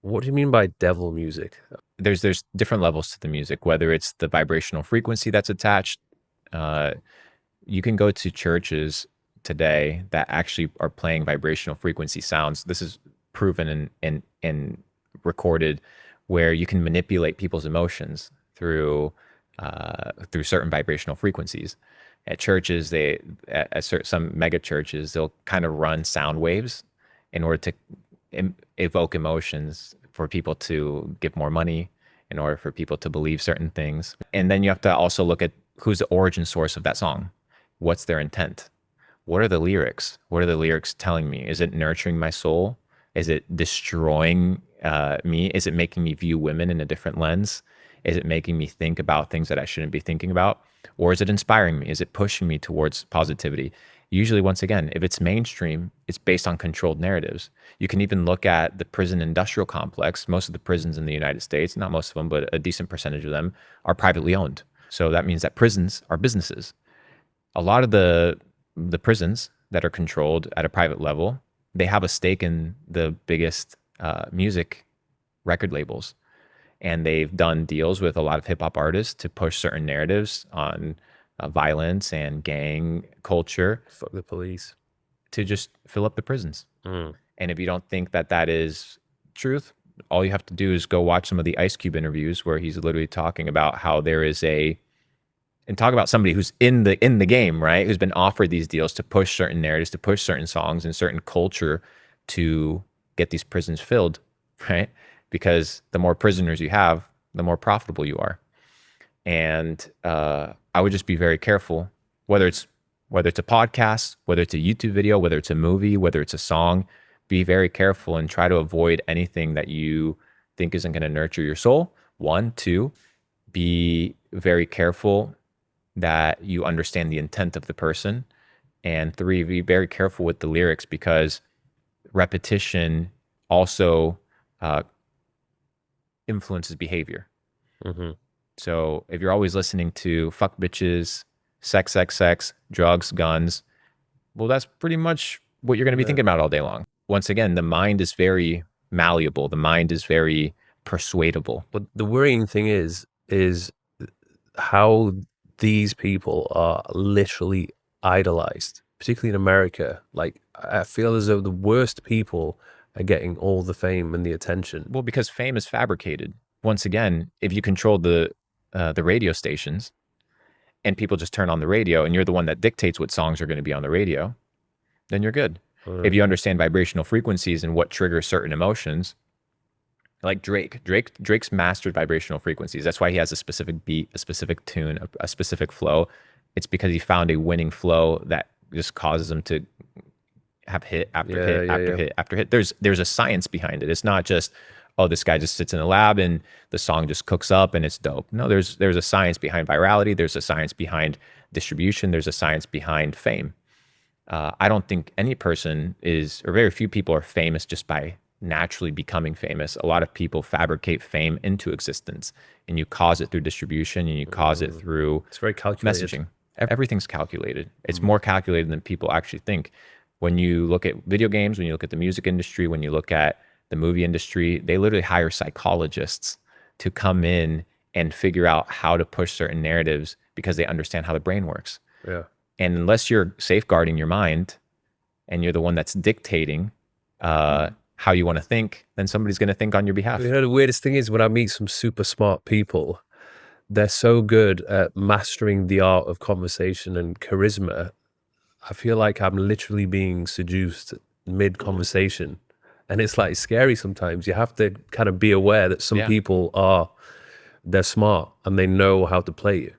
What do you mean by devil music? There's different levels to the music, whether it's the vibrational frequency that's attached. Uh, you can go to churches today that actually are playing vibrational frequency sounds. This is proven and recorded, where you can manipulate people's emotions through certain vibrational frequencies. At churches, some mega churches, they'll kind of run sound waves in order to evoke emotions for people to give more money, in order for people to believe certain things. And then you have to also look at who's the origin source of that song. What's their intent? What are the lyrics? What are the lyrics telling me? Is it nurturing my soul? Is it destroying me? Is it making me view women in a different lens? Is it making me think about things that I shouldn't be thinking about? Or is it inspiring me? Is it pushing me towards positivity? Usually, once again, if it's mainstream, it's based on controlled narratives. You can even look at the prison industrial complex. Most of the prisons in the United States, not most of them, but a decent percentage of them, are privately owned. So that means that prisons are businesses. A lot of the prisons that are controlled at a private level, they have a stake in the biggest music record labels, and they've done deals with a lot of hip hop artists to push certain narratives on violence and gang culture Fuck the police. to just fill up the prisons. Mm. And if you don't think that that is truth, all you have to do is go watch some of the Ice Cube interviews where he's literally talking about how there is and talk about somebody who's in the game, right? Who's been offered these deals to push certain narratives, to push certain songs and certain culture to get these prisons filled, right? Because the more prisoners you have, the more profitable you are. And I would just be very careful, whether it's a podcast, whether it's a YouTube video, whether it's a movie, whether it's a song. Be very careful and try to avoid anything that you think isn't going to nurture your soul. One, two, be very careful that you understand the intent of the person. And three, be very careful with the lyrics, because repetition also influences behavior. Hmm. So if you're always listening to fuck bitches, sex, sex, sex, drugs, guns, well, that's pretty much what you're going to be Yeah. thinking about all day long. Once again, the mind is very malleable. The mind is very persuadable. But the worrying thing is how these people are literally idolized, particularly in America. Like, I feel as though the worst people are getting all the fame and the attention. Well, because fame is fabricated. Once again, if you control the radio stations and people just turn on the radio and you're the one that dictates what songs are going to be on the radio, then you're good. If you understand vibrational frequencies and what triggers certain emotions, like Drake's mastered vibrational frequencies. That's why he has a specific beat, a specific tune, a specific flow. It's because he found a winning flow that just causes him to have hit after hit after hit after hit. There's a science behind it. It's not just, oh, this guy just sits in the lab and the song just cooks up and it's dope. No, there's a science behind virality. There's a science behind distribution. There's a science behind fame. I don't think any person is, or very few people are famous just by naturally becoming famous. A lot of people fabricate fame into existence, and you cause it through distribution, and you cause it through It's very calculated. messaging. Everything's calculated. It's more calculated than people actually think. When you look at video games, when you look at the music industry, when you look at the movie industry, they literally hire psychologists to come in and figure out how to push certain narratives because they understand how the brain works. Yeah. And unless you're safeguarding your mind and you're the one that's dictating how you want to think, then somebody's going to think on your behalf. You know, the weirdest thing is when I meet some super smart people, they're so good at mastering the art of conversation and charisma. I feel like I'm literally being seduced mid conversation. And it's like scary sometimes. You have to kind of be aware that some Yeah. people they're smart and they know how to play you.